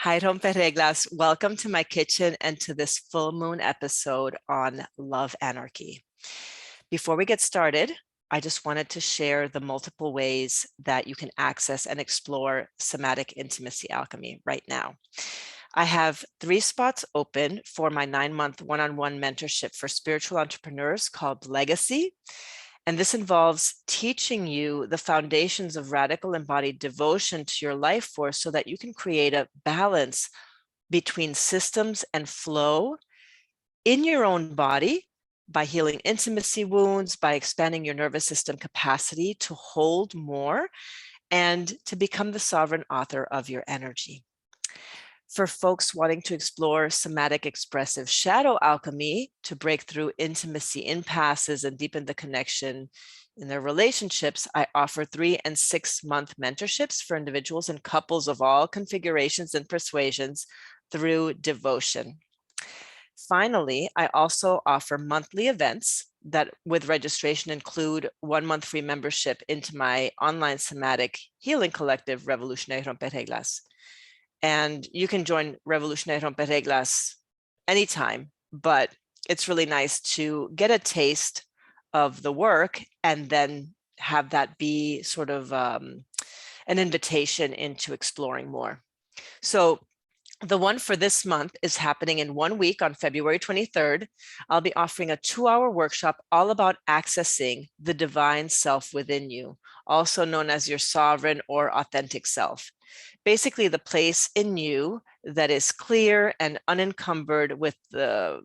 Hi, Rompereglas. Welcome to my kitchen and to this full moon episode on Love Anarchy. Before we get started, I just wanted to share the multiple ways that you can access and explore somatic intimacy alchemy right now. I have 3 spots open for my 9-month one-on-one mentorship for spiritual entrepreneurs called Legacy. And this involves teaching you the foundations of radical embodied devotion to your life force so that you can create a balance between systems and flow in your own body by healing intimacy wounds, by expanding your nervous system capacity to hold more, and to become the sovereign author of your energy. For folks wanting to explore somatic expressive shadow alchemy to break through intimacy impasses and deepen the connection in their relationships, I offer 3- and 6-month mentorships for individuals and couples of all configurations and persuasions through Devotion. Finally, I also offer monthly events that with registration include 1-month free membership into my online somatic healing collective, Revolucionary Rompereglas. And you can join Revolucionary Rompereglas anytime, but it's really nice to get a taste of the work and then have that be sort of an invitation into exploring more. So the one for this month is happening in 1 week on February 23rd. I'll be offering a 2-hour workshop all about accessing the divine self within you, also known as your sovereign or authentic self. Basically, the place in you that is clear and unencumbered with the,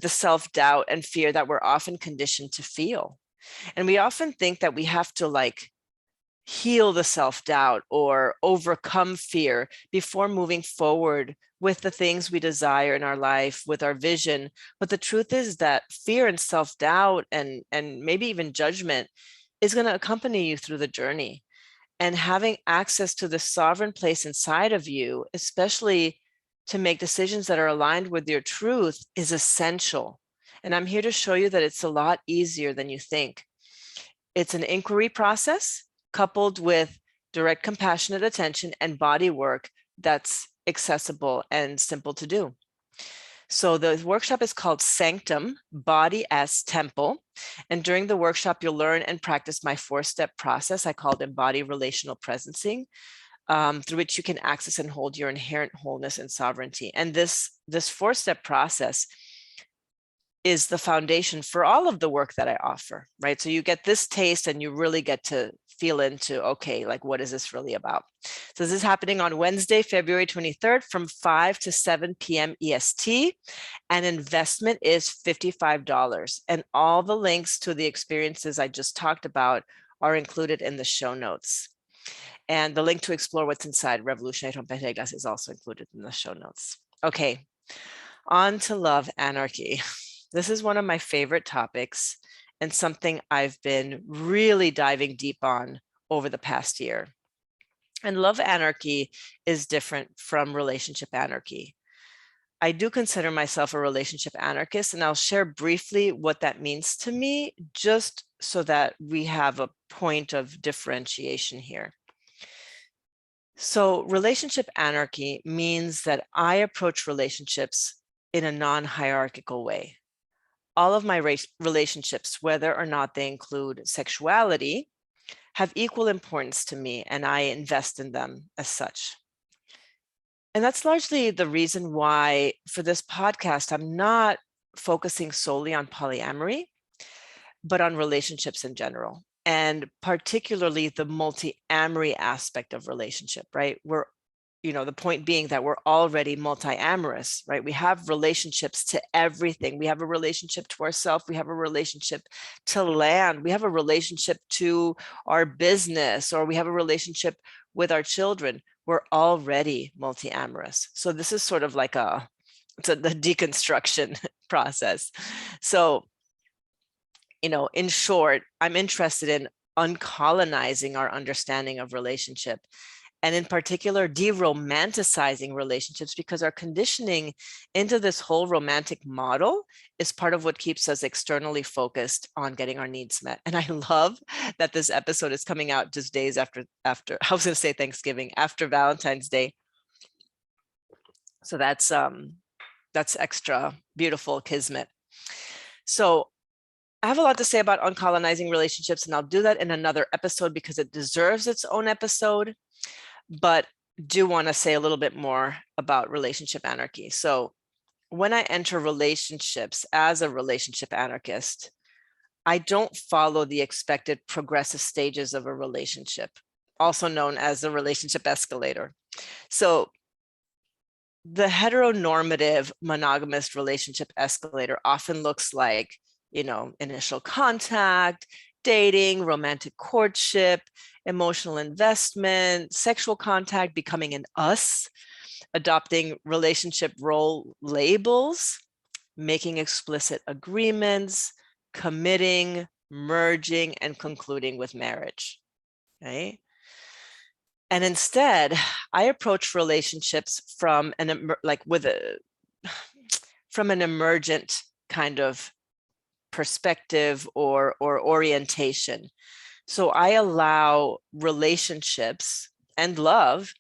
self-doubt and fear that we're often conditioned to feel. And we often think that we have to heal the self-doubt or overcome fear before moving forward with the things we desire in our life, with our vision. But the truth is that fear and self-doubt and maybe even judgment is going to accompany you through the journey. And having access to the sovereign place inside of you, especially to make decisions that are aligned with your truth, is essential. And I'm here to show you that it's a lot easier than you think. It's an inquiry process coupled with direct compassionate attention and body work that's accessible and simple to do. So the workshop is called Sanctum, Body as Temple. And during the workshop, you'll learn and practice my 4-step process. I call it Embody Relational Presencing, through which you can access and hold your inherent wholeness and sovereignty. And this 4-step process is the foundation for all of the work that I offer, right? So you get this taste and you really get to feel into, okay, what is this really about? So this is happening on Wednesday, February 23rd from 5 to 7 p.m. EST, and investment is $55. And all the links to the experiences I just talked about are included in the show notes. And the link to explore what's inside Revolutionary Rompereglas is also included in the show notes. Okay, on to Love Anarchy. This is one of my favorite topics and something I've been really diving deep on over the past year. And love anarchy is different from relationship anarchy. I do consider myself a relationship anarchist, and I'll share briefly what that means to me, just so that we have a point of differentiation here. So relationship anarchy means that I approach relationships in a non-hierarchical way. All of my relationships, whether or not they include sexuality, have equal importance to me, and I invest in them as such. And that's largely the reason why for this podcast, I'm not focusing solely on polyamory, but on relationships in general, and particularly the multi-amory aspect of relationship, right? The point being that we're already multi-amorous, right? We have relationships to everything. We have a relationship to ourselves. We have a relationship to land. We have a relationship to our business, or we have a relationship with our children. We're already multi-amorous. So this is sort of the deconstruction process. So, in short, I'm interested in uncolonizing our understanding of relationship, and in particular, de-romanticizing relationships, because our conditioning into this whole romantic model is part of what keeps us externally focused on getting our needs met. And I love that this episode is coming out just days after I was going to say Thanksgiving, after Valentine's Day, So that's extra beautiful kismet. So I have a lot to say about uncolonizing relationships, and I'll do that in another episode because it deserves its own episode, but do want to say a little bit more about relationship anarchy. So when I enter relationships as a relationship anarchist, I don't follow the expected progressive stages of a relationship, also known as the relationship escalator. So the heteronormative monogamous relationship escalator often looks like, initial contact, dating, romantic courtship, emotional investment, sexual contact, becoming an us, adopting relationship role labels, making explicit agreements, committing, merging, and concluding with marriage, right? And instead, I approach relationships from an emergent kind of perspective or orientation. So I allow relationships and love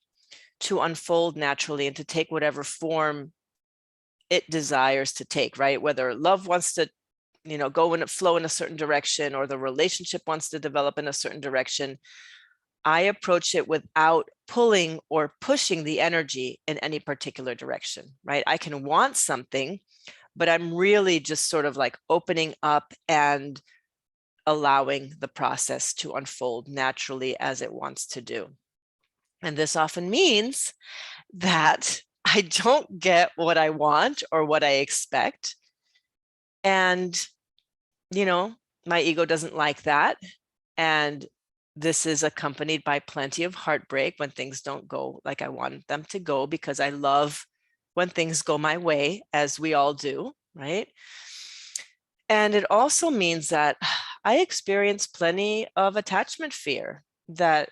to unfold naturally and to take whatever form it desires to take, right? Whether love wants to, go and flow in a certain direction, or the relationship wants to develop in a certain direction, I approach it without pulling or pushing the energy in any particular direction, right? I can want something, but I'm really just sort of like opening up and allowing the process to unfold naturally as it wants to do. And this often means that I don't get what I want or what I expect. And, my ego doesn't like that. And this is accompanied by plenty of heartbreak when things don't go like I want them to go, because I love when things go my way, as we all do, right? And it also means that I experience plenty of attachment fear that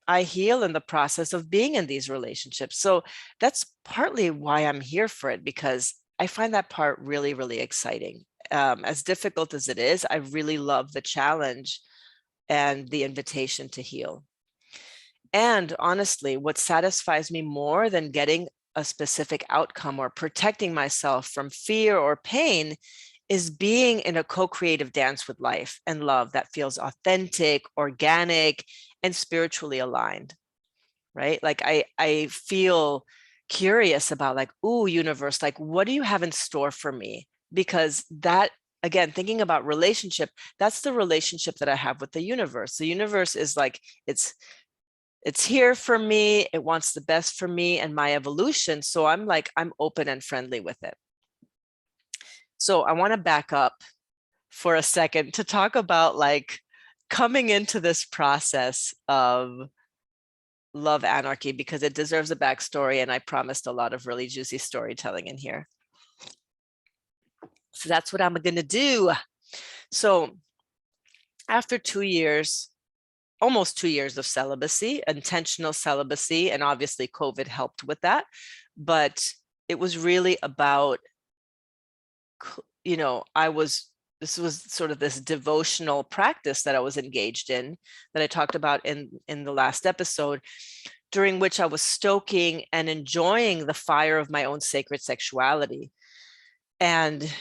I heal in the process of being in these relationships. So that's partly why I'm here for it, because I find that part really, really exciting. As difficult as it is, I really love the challenge and the invitation to heal. And honestly, what satisfies me more than getting a specific outcome or protecting myself from fear or pain is being in a co-creative dance with life and love that feels authentic, organic, and spiritually aligned, right? Like I feel curious about like, ooh, universe, like, what do you have in store for me? Because that, again, thinking about relationship, that's the relationship that I have with the universe. The universe is like, it's here for me. It wants the best for me and my evolution. So I'm open and friendly with it. So I want to back up for a second to talk about like coming into this process of love anarchy, because it deserves a backstory, and I promised a lot of really juicy storytelling in here. So that's what I'm going to do. So after 2 years, almost 2 years of celibacy, intentional celibacy, and obviously COVID helped with that, but it was really about, this was sort of this devotional practice that I was engaged in, that I talked about in the last episode, during which I was stoking and enjoying the fire of my own sacred sexuality. And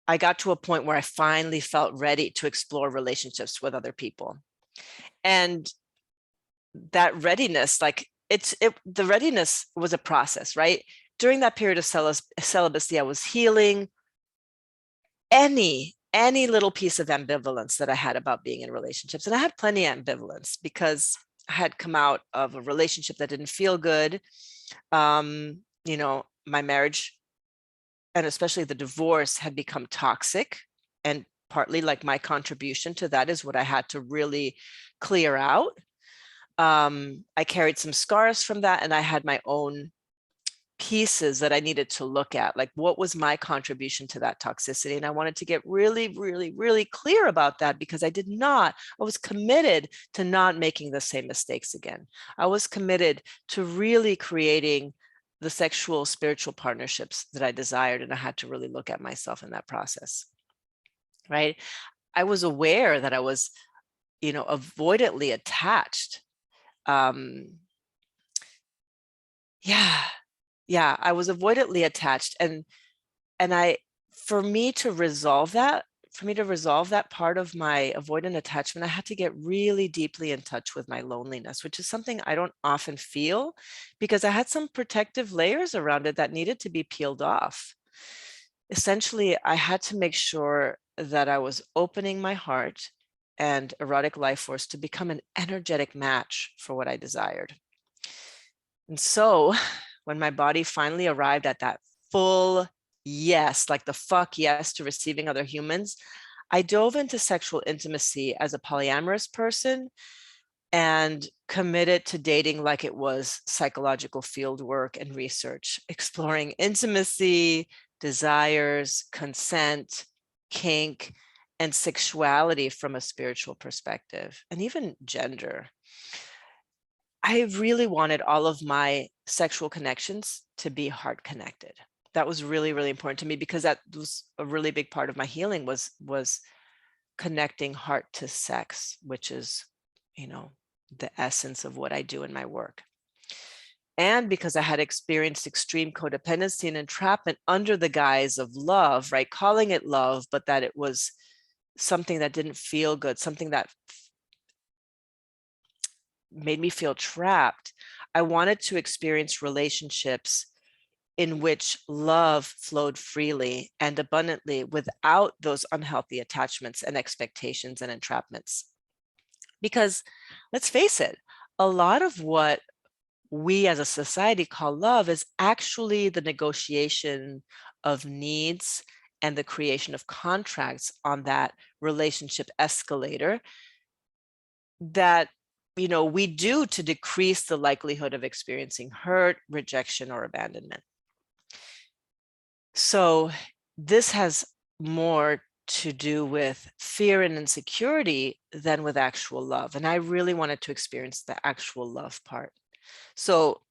I got to a point where I finally felt ready to explore relationships with other people. And that readiness, the readiness was a process, right? During that period of celibacy, I was healing any little piece of ambivalence that I had about being in relationships. And I had plenty of ambivalence because I had come out of a relationship that didn't feel good. My marriage, and especially the divorce, had become toxic. And partly like my contribution to that is what I had to really clear out. I carried some scars from that, and I had my own pieces that I needed to look at, like what was my contribution to that toxicity. And I wanted to get really, really, really clear about that, because I was committed to not making the same mistakes again. I was committed to really creating the sexual, spiritual partnerships that I desired. And I had to really look at myself in that process, right? I was aware that I was, avoidantly attached. Yeah. Yeah, I was avoidantly attached. And I, for me to resolve that, part of my avoidant attachment, I had to get really deeply in touch with my loneliness, which is something I don't often feel because I had some protective layers around it that needed to be peeled off. Essentially, I had to make sure that I was opening my heart and erotic life force to become an energetic match for what I desired. And so when my body finally arrived at that full yes, like the fuck yes to receiving other humans, I dove into sexual intimacy as a polyamorous person and committed to dating like it was psychological field work and research, exploring intimacy, desires, consent, kink, and sexuality from a spiritual perspective, and even gender. I really wanted all of my sexual connections to be heart connected. That was really, really important to me because that was a really big part of my healing was connecting heart to sex, which is, you know, the essence of what I do in my work. And because I had experienced extreme codependency and entrapment under the guise of love, right? Calling it love, but that it was something that didn't feel good, something that made me feel trapped. I wanted to experience relationships in which love flowed freely and abundantly without those unhealthy attachments and expectations and entrapments. Because let's face it, a lot of what we as a society call love is actually the negotiation of needs and the creation of contracts on that relationship escalator that, you know, we do to decrease the likelihood of experiencing hurt, rejection, or abandonment. So this has more to do with fear and insecurity than with actual love. And I really wanted to experience the actual love part. So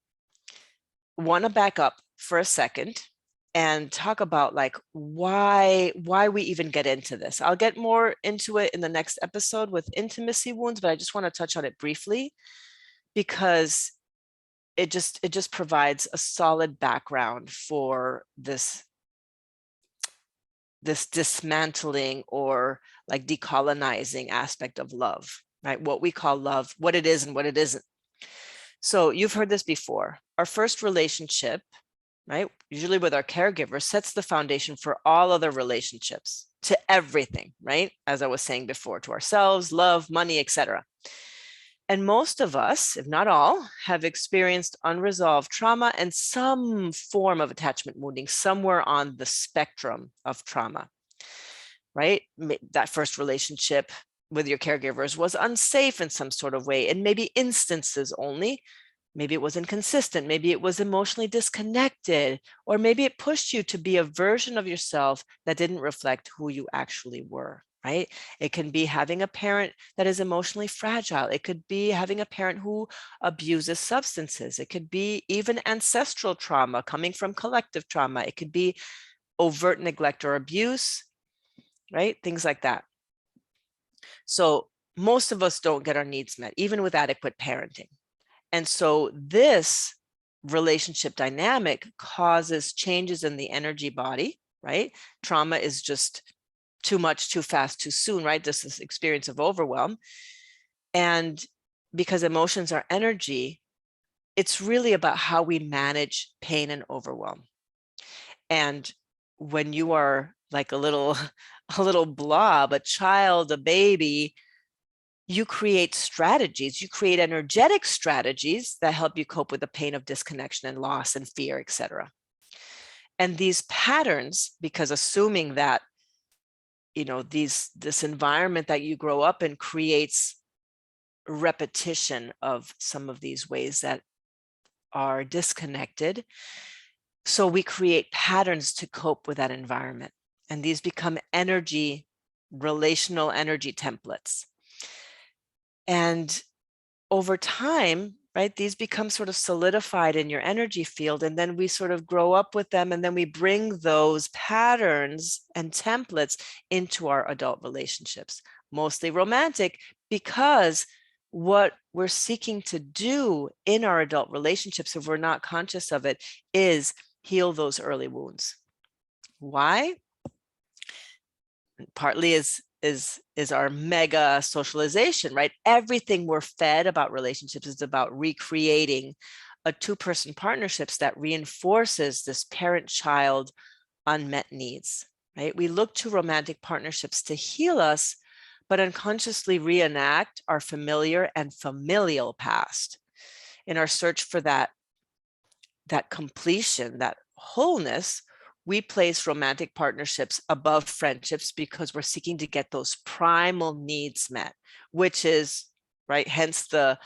want to back up for a second and talk about like why we even get into this. I'll get more into it in the next episode with intimacy wounds, but I just want to touch on it briefly because it just provides a solid background for this dismantling or like decolonizing aspect of love, right? What we call love, what it is and what it isn't. So you've heard this before. Our first relationship, right, usually with our caregiver, sets the foundation for all other relationships, to everything, right? As I was saying before, to ourselves, love, money, etc. And most of us, if not all, have experienced unresolved trauma and some form of attachment wounding somewhere on the spectrum of trauma, right? That first relationship with your caregivers was unsafe in some sort of way, and maybe instances only. Maybe it was inconsistent, maybe it was emotionally disconnected, or maybe it pushed you to be a version of yourself that didn't reflect who you actually were, right? It can be having a parent that is emotionally fragile. It could be having a parent who abuses substances. It could be even ancestral trauma coming from collective trauma. It could be overt neglect or abuse, right? Things like that. So most of us don't get our needs met, even with adequate parenting. And so this relationship dynamic causes changes in the energy body, right? Trauma is just too much, too fast, too soon, right? This experience of overwhelm. And because emotions are energy, it's really about how we manage pain and overwhelm. And when you are like a little blob, a child, a baby, you create strategies, you create energetic strategies that help you cope with the pain of disconnection and loss and fear, etc. And these patterns, because assuming that, you know, this environment that you grow up in creates repetition of some of these ways that are disconnected. So we create patterns to cope with that environment. And these become relational energy templates. And over time, right, these become sort of solidified in your energy field, and then we sort of grow up with them, and then we bring those patterns and templates into our adult relationships, mostly romantic, because what we're seeking to do in our adult relationships, if we're not conscious of it, is heal those early wounds. Why? Partly is our mega socialization, right? Everything we're fed about relationships is about recreating a two-person partnerships that reinforces this parent-child unmet needs, right? We look to romantic partnerships to heal us, but unconsciously reenact our familiar and familial past. In our search for that completion, that wholeness, we place romantic partnerships above friendships because we're seeking to get those primal needs met, which is, right, hence the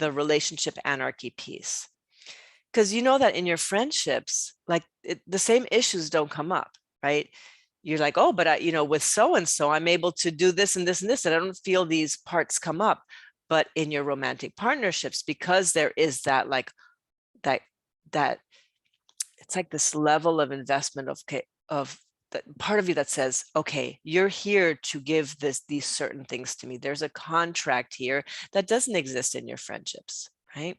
relationship anarchy piece. Because you know that in your friendships, like the same issues don't come up, right? You're like, oh, but with so-and-so, I'm able to do this and this and this, and I don't feel these parts come up. But in your romantic partnerships, because there is that like that it's like this level of investment of that part of you that says, okay, you're here to give these certain things to me. There's a contract here that doesn't exist in your friendships, right?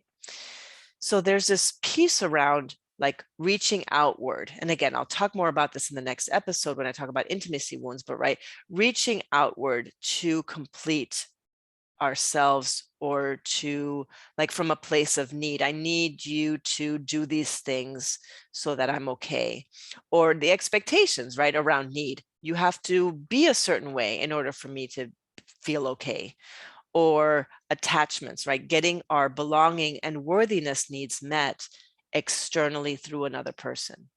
So there's this piece around like reaching outward. And again, I'll talk more about this in the next episode when I talk about intimacy wounds, but right, reaching outward to complete ourselves, or to like from a place of need. I need you to do these things so that I'm okay. Or the expectations, right, around need. You have to be a certain way in order for me to feel okay. Or attachments, right? Getting our belonging and worthiness needs met externally through another person.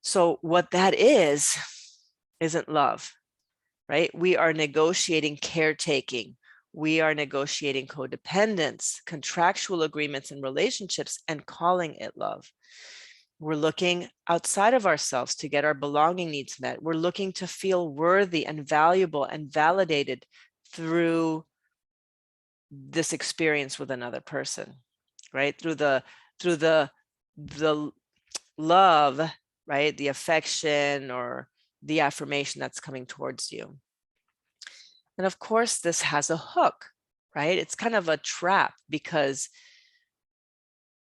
So what that isn't love, right? We are negotiating caretaking. We are negotiating codependence, contractual agreements and relationships, and calling it love. We're looking outside of ourselves to get our belonging needs met. We're looking to feel worthy and valuable and validated through this experience with another person, right? Through the love, right? The affection or the affirmation that's coming towards you. And of course, this has a hook, right? It's kind of a trap because,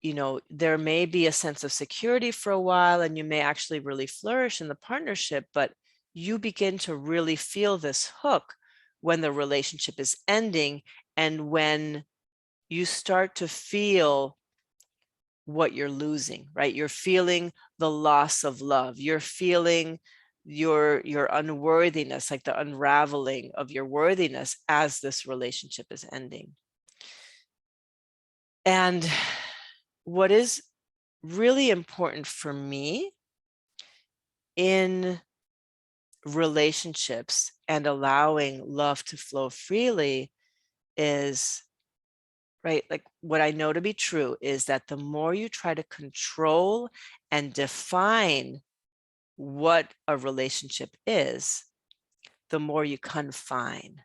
there may be a sense of security for a while and you may actually really flourish in the partnership, but you begin to really feel this hook when the relationship is ending and when you start to feel what you're losing, right? You're feeling the loss of love. You're feeling your unworthiness, like the unraveling of your worthiness as this relationship is ending. And what is really important for me in relationships and allowing love to flow freely is, right, like what I know to be true is that the more you try to control and define what a relationship is, the more you confine,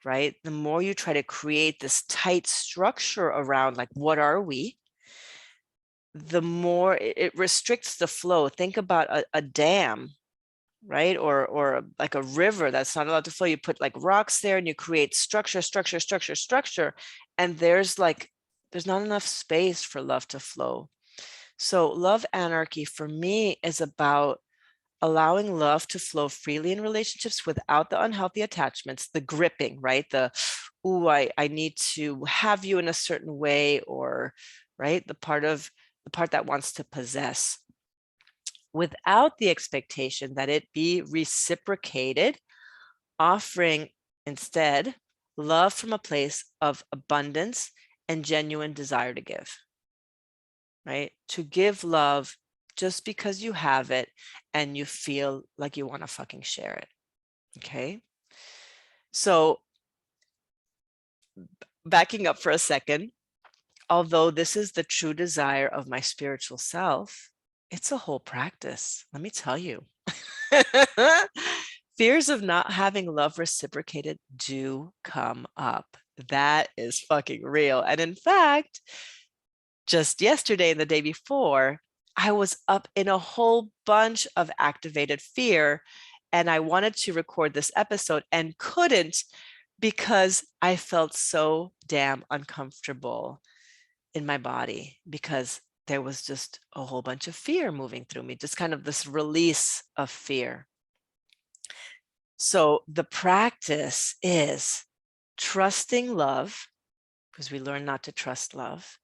right? The more you try to create this tight structure around like, what are we? The more it restricts the flow. Think about a dam, right? Or like a river that's not allowed to flow. You put like rocks there and you create structure. And there's not enough space for love to flow. So love anarchy for me is about allowing love to flow freely in relationships without the unhealthy attachments, the gripping, right? Ooh, I need to have you in a certain way, or right, the part that wants to possess, without the expectation that it be reciprocated, offering instead love from a place of abundance and genuine desire to give, right? To give love just because you have it and you feel like you want to fucking share it. Okay. So backing up for a second, although this is the true desire of my spiritual self, it's a whole practice. Let me tell you. Fears of not having love reciprocated do come up. That is fucking real. And in fact, just yesterday and the day before, I was up in a whole bunch of activated fear, and I wanted to record this episode and couldn't because I felt so damn uncomfortable in my body, because there was just a whole bunch of fear moving through me, just kind of this release of fear. So the practice is trusting love, because we learn not to trust love,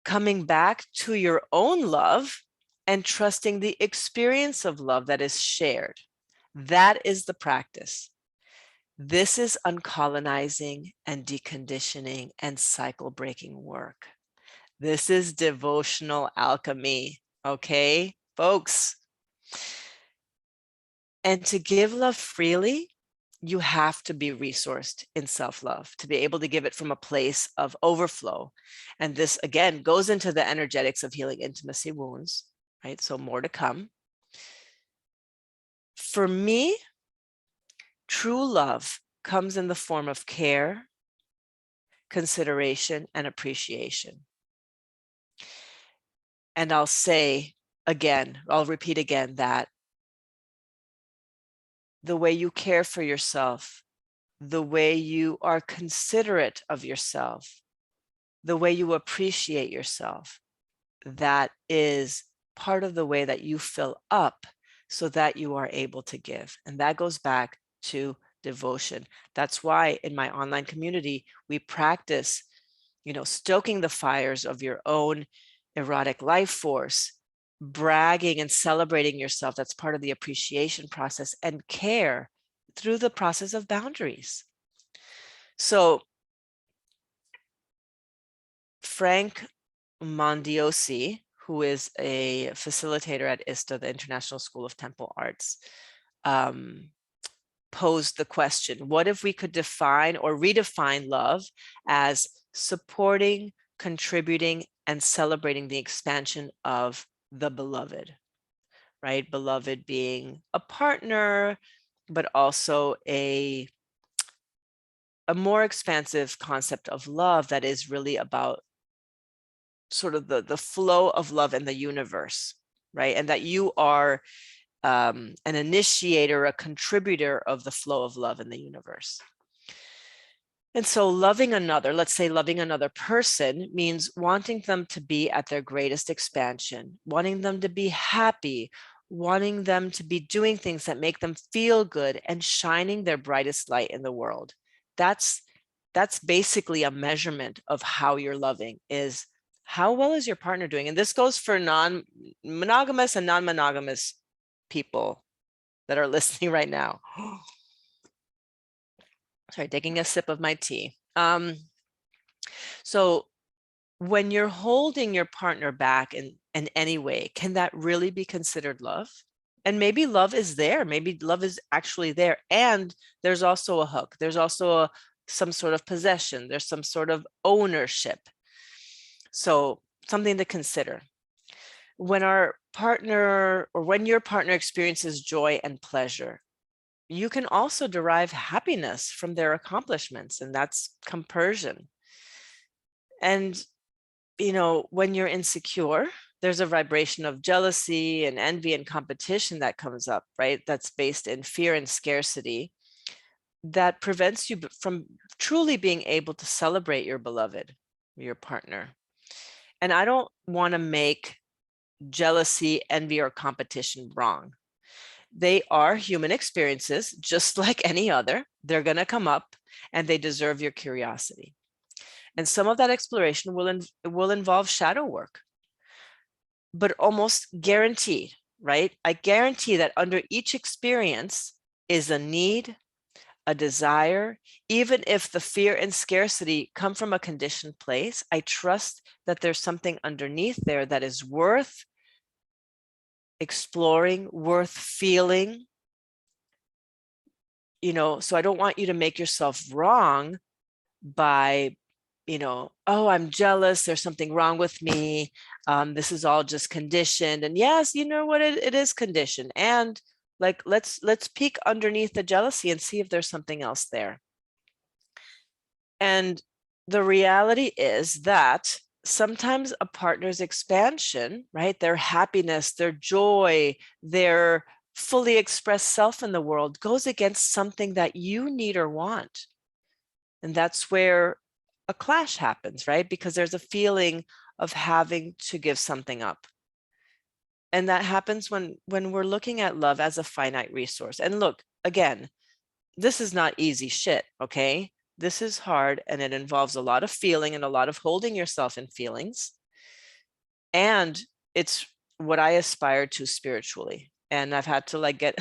coming back to your own love and trusting the experience of love that is shared. That is the practice. This is uncolonizing and deconditioning and cycle breaking work. This is devotional alchemy, okay, folks? And to give love freely, you have to be resourced in self-love to be able to give it from a place of overflow. And this, again, goes into the energetics of healing intimacy wounds, right? So more to come. For me, true love comes in the form of care, consideration, and appreciation. And I'll say again, I'll repeat again that the way you care for yourself, the way you are considerate of yourself, the way you appreciate yourself, that is part of the way that you fill up so that you are able to give. And that goes back to devotion. That's why in my online community, we practice, stoking the fires of your own erotic life force, bragging and celebrating yourself. That's part of the appreciation process, and care through the process of boundaries. So Frank Mondiosi, who is a facilitator at ISTA, the International School of Temple Arts, posed the question, what if we could define or redefine love as supporting, contributing, and celebrating the expansion of the beloved, right? Beloved being a partner, but also a more expansive concept of love that is really about sort of the flow of love in the universe, right? And that you are an initiator, a contributor of the flow of love in the universe. And so loving another, let's say loving another person, means wanting them to be at their greatest expansion, wanting them to be happy, wanting them to be doing things that make them feel good, and shining their brightest light in the world. That's basically a measurement of how you're loving, is how well is your partner doing? And this goes for non-monogamous and non-monogamous people that are listening right now. Sorry, taking a sip of my tea. So when you're holding your partner back in any way, can that really be considered love? And maybe love is there. Maybe love is actually there. And there's also a hook. There's also some sort of possession. There's some sort of ownership. So something to consider. When our partner, or when your partner experiences joy and pleasure, you can also derive happiness from their accomplishments, and that's compersion. And, when you're insecure, there's a vibration of jealousy and envy and competition that comes up, right? That's based in fear and scarcity, that prevents you from truly being able to celebrate your beloved, your partner. And I don't want to make jealousy, envy, or competition wrong. They are human experiences, just like any other. They're going to come up, and they deserve your curiosity. And some of that exploration will involve shadow work, but almost guaranteed, right? I guarantee that under each experience is a need, a desire. Even if the fear and scarcity come from a conditioned place, I trust that there's something underneath there that is worth exploring, worth feeling. So I don't want you to make yourself wrong by, oh, I'm jealous, there's something wrong with me. This is all just conditioned. And yes, you know what, it is conditioned. And like, let's peek underneath the jealousy and see if there's something else there. And the reality is that sometimes a partner's expansion, right, their happiness, their joy, their fully expressed self in the world goes against something that you need or want. And that's where a clash happens, right? Because there's a feeling of having to give something up. And that happens when we're looking at love as a finite resource. And look, again, this is not easy shit, okay? This is hard, and it involves a lot of feeling and a lot of holding yourself in feelings. And it's what I aspire to spiritually. And I've had to like get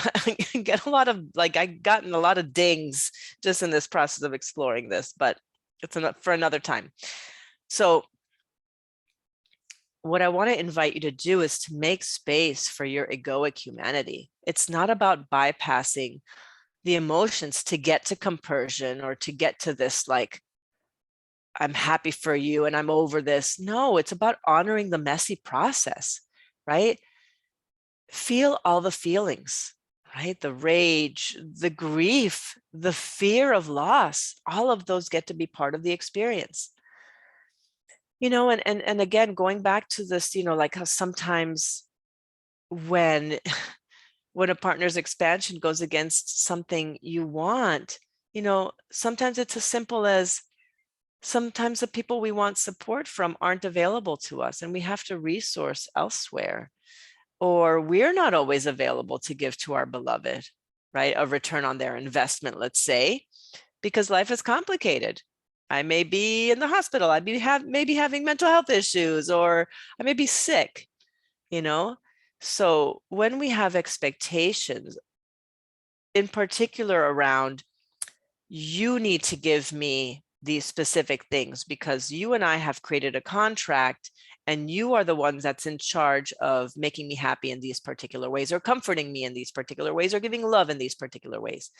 a lot of like, I've gotten a lot of dings just in this process of exploring this, but it's for another time. So what I want to invite you to do is to make space for your egoic humanity. It's not about bypassing the emotions to get to compersion or to get to this, like, I'm happy for you and I'm over this. No, it's about honoring the messy process, right? Feel all the feelings, right? The rage, the grief, the fear of loss, all of those get to be part of the experience. And again, going back to this, like how sometimes when a partner's expansion goes against something you want, sometimes it's as simple as sometimes the people we want support from aren't available to us and we have to resource elsewhere, or we're not always available to give to our beloved, right? A return on their investment, let's say, because life is complicated. I may be in the hospital. I may be having mental health issues, or I may be sick, So when we have expectations, in particular around, you need to give me these specific things because you and I have created a contract and you are the ones that's in charge of making me happy in these particular ways, or comforting me in these particular ways, or giving love in these particular ways,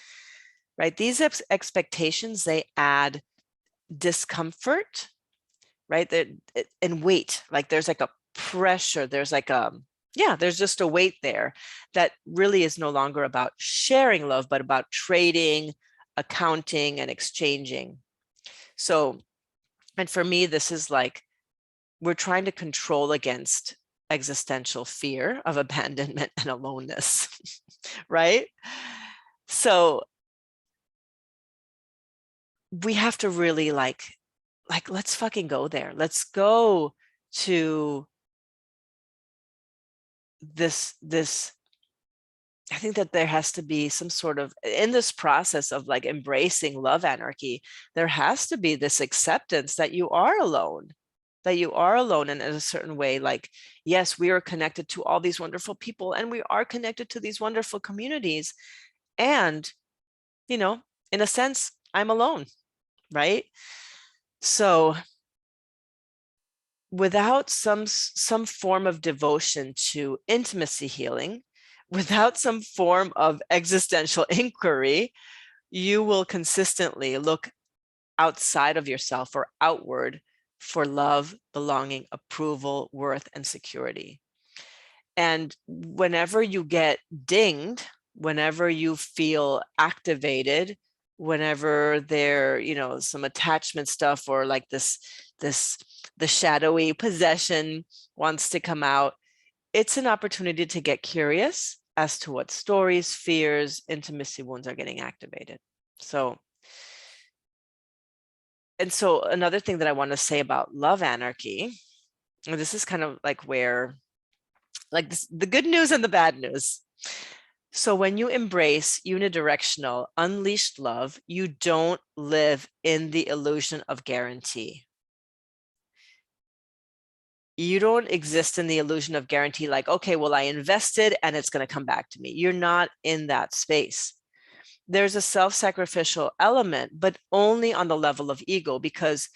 right? These expectations, they add discomfort, right? And weight, like there's like a pressure, there's like there's just a weight there that really is no longer about sharing love, but about trading, accounting, and exchanging. So, and for me, this is like, we're trying to control against existential fear of abandonment and aloneness, right? So we have to really like, let's fucking go there. Let's go to this, I think that there has to be some sort of, in this process of like embracing love anarchy, there has to be this acceptance that you are alone, and in a certain way, like, yes, we are connected to all these wonderful people and we are connected to these wonderful communities. And, in a sense, I'm alone, right? So without some form of devotion to intimacy healing, without some form of existential inquiry, you will consistently look outside of yourself or outward for love, belonging, approval, worth, and security. And whenever you get dinged, whenever you feel activated, whenever there, some attachment stuff, or like the shadowy possession wants to come out, it's an opportunity to get curious as to what stories, fears, intimacy wounds are getting activated. So another thing that I want to say about love anarchy, and this is kind of like where, like this, the good news and the bad news. So when you embrace unidirectional, unleashed love, you don't live in the illusion of guarantee. You don't exist in the illusion of guarantee, like, okay, well, I invested and it's going to come back to me. You're not in that space. There's a self-sacrificial element, but only on the level of ego, because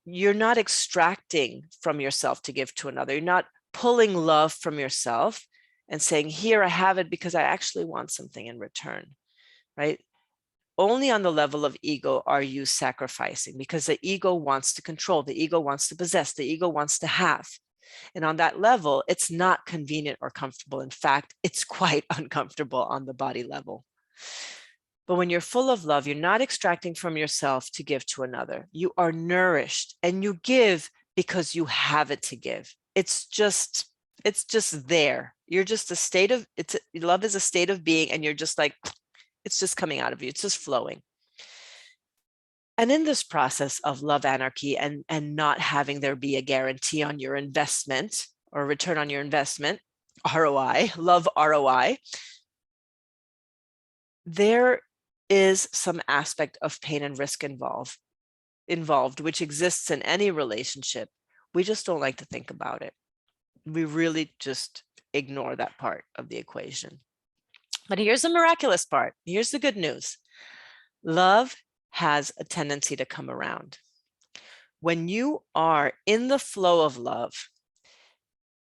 you're not extracting from yourself to give to another. You're not pulling love from yourself and saying, here, I have it because I actually want something in return, right? Only on the level of ego are you sacrificing, because the ego wants to control, the ego wants to possess, the ego wants to have. And on that level, it's not convenient or comfortable. In fact, it's quite uncomfortable on the body level. But when you're full of love, you're not extracting from yourself to give to another. You are nourished and you give because you have it to give. It's just It's just there. You're just a state of, love is a state of being, and you're just like, it's just coming out of you. It's just flowing. And in this process of love anarchy and not having there be a guarantee on your investment or return on your investment, ROI, love ROI, there is some aspect of pain and risk involved, which exists in any relationship. We just don't like to think about it. We really just ignore that part of the equation. But here's the miraculous part. Here's the good news. Love has a tendency to come around. When you are in the flow of love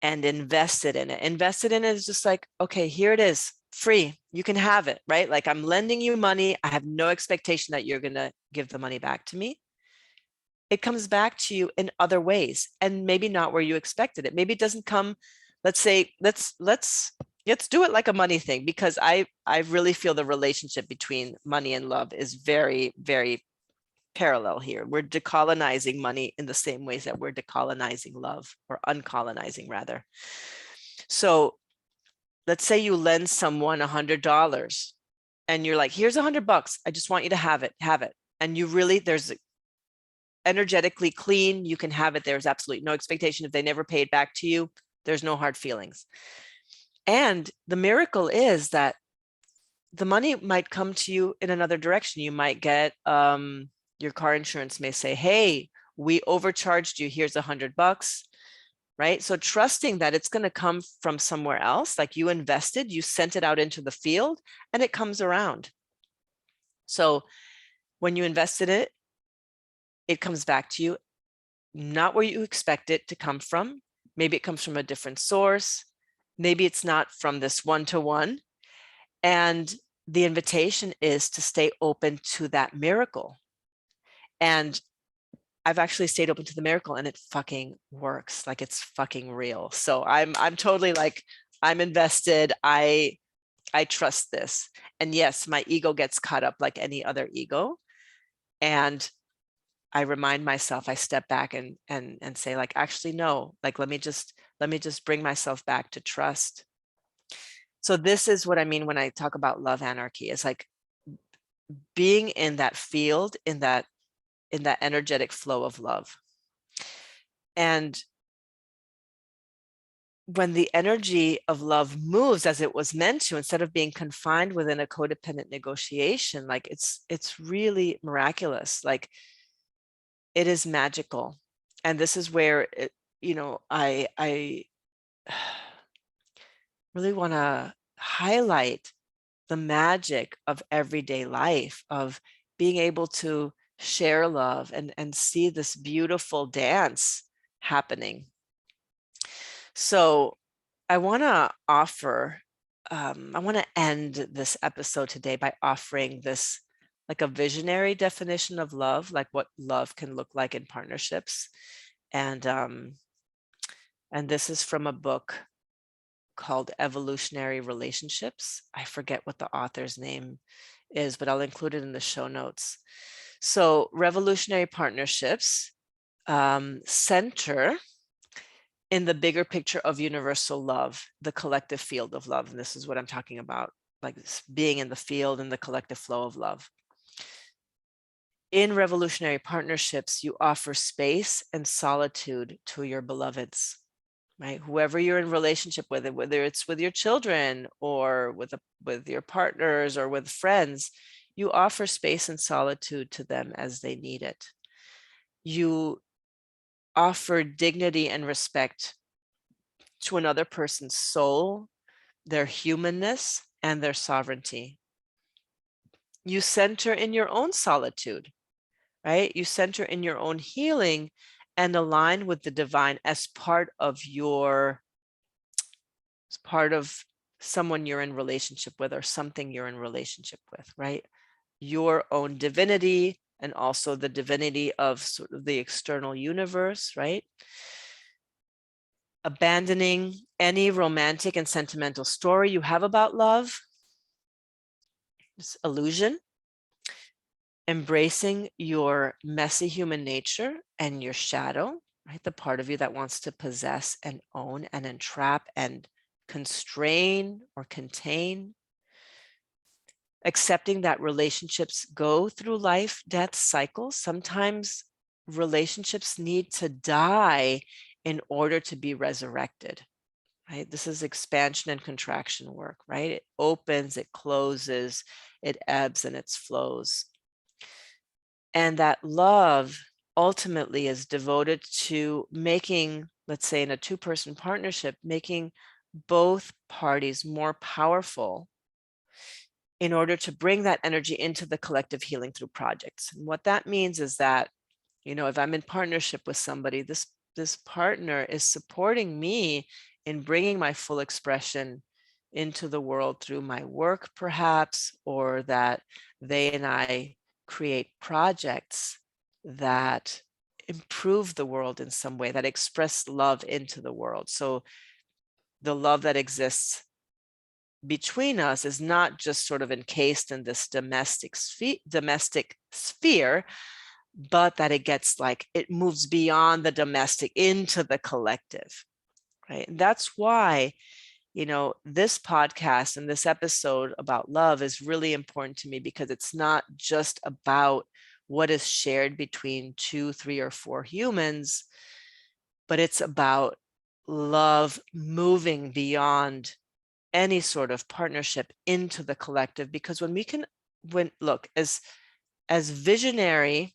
and invested in it is just like, okay, here it is, free. You can have it, right? Like, I'm lending you money. I have no expectation that you're going to give the money back to me. It comes back to you in other ways, and maybe not where you expected it. Maybe it doesn't come, let's say, let's do it like a money thing, because I really feel the relationship between money and love is very, very parallel here. We're decolonizing money in the same ways that we're decolonizing love, or uncolonizing rather. So let's say you lend someone $100 and you're like, here's $100. I just want you to have it. And you really, there's energetically clean. You can have it. There's absolutely no expectation. If they never pay it back to you, there's no hard feelings. And the miracle is that the money might come to you in another direction. You might get, your car insurance may say, hey, we overcharged you. Here's $100, right? So trusting that it's going to come from somewhere else, like you invested, you sent it out into the field, and it comes around. So when you invested it, it comes back to you, not where you expect it to come from. Maybe it comes from a different source. Maybe it's not from this one-to-one. And the invitation is to stay open to that miracle. And I've actually stayed open to the miracle, and it fucking works. Like, it's fucking real. So I'm totally like, I'm invested. I trust this. And yes, my ego gets caught up like any other ego. And I remind myself, I step back and say, like, actually, no, like, let me just bring myself back to trust. So this is what I mean when I talk about love anarchy. It's like being in that field, in that energetic flow of love. And when the energy of love moves as it was meant to, instead of being confined within a codependent negotiation, like, it's really miraculous. Like, it is magical. And this is where it, I really want to highlight the magic of everyday life, of being able to share love and see this beautiful dance happening. So I want to I want to end this episode today by offering this, like, a visionary definition of love, like what love can look like in partnerships. And this is from a book called Evolutionary Relationships. I forget what the author's name is, but I'll include it in the show notes. So revolutionary partnerships center in the bigger picture of universal love, the collective field of love. And this is what I'm talking about, like being in the field and the collective flow of love. In revolutionary partnerships, you offer space and solitude to your beloveds, right? Whoever you're in relationship with, whether it's with your children or with your partners or with friends, you offer space and solitude to them as they need it. You offer dignity and respect to another person's soul, their humanness, and their sovereignty. You center in your own solitude, right? You center in your own healing and align with the divine as part of someone you're in relationship with, or something you're in relationship with, right? Your own divinity, and also the divinity of sort of the external universe, right? Abandoning any romantic and sentimental story you have about love, this illusion. Embracing your messy human nature and your shadow, right? The part of you that wants to possess and own and entrap and constrain or contain. Accepting that relationships go through life death cycles. Sometimes relationships need to die in order to be resurrected, right? This is expansion and contraction work, right? It opens, it closes, it ebbs and it flows. And that love ultimately is devoted to making, let's say in a two-person partnership, making both parties more powerful in order to bring that energy into the collective healing through projects. And what that means is that, if I'm in partnership with somebody, this partner is supporting me in bringing my full expression into the world through my work, perhaps, or that they and I create projects that improve the world in some way, that express love into the world. So the love that exists between us is not just sort of encased in this domestic sphere, but that it moves beyond the domestic into the collective, right? And that's why, this podcast and this episode about love is really important to me, because it's not just about what is shared between 2, 3, or 4 humans, but it's about love moving beyond any sort of partnership into the collective. Because as visionary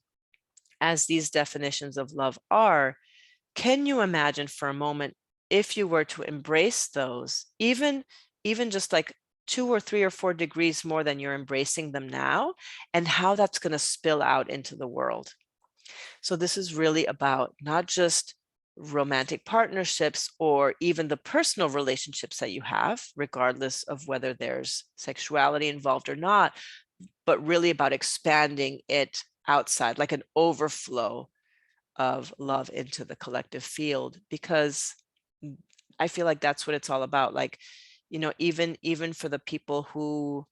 as these definitions of love are, can you imagine for a moment if you were to embrace those, even just like 2 or 3 or 4 degrees more than you're embracing them now, and how that's going to spill out into the world? So this is really about not just romantic partnerships or even the personal relationships that you have, regardless of whether there's sexuality involved or not, but really about expanding it outside, like an overflow of love into the collective field. Because I feel like that's what it's all about. Like, even for the people who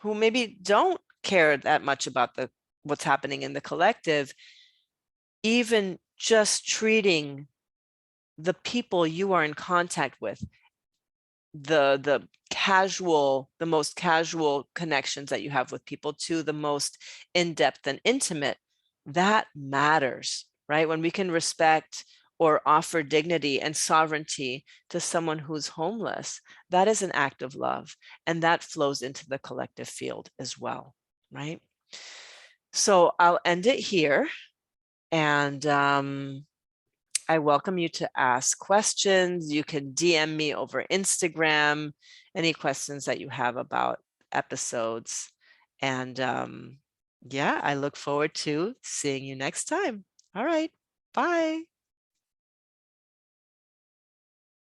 maybe don't care that much about what's happening in the collective, even just treating the people you are in contact with, the most casual connections that you have with people, to the most in-depth and intimate, that matters, right? When we can respect or offer dignity and sovereignty to someone who's homeless, that is an act of love, and that flows into the collective field as well, right? So I'll end it here, and I welcome you to ask questions. You can DM me over Instagram, any questions that you have about episodes. And yeah, I look forward to seeing you next time. All right, bye.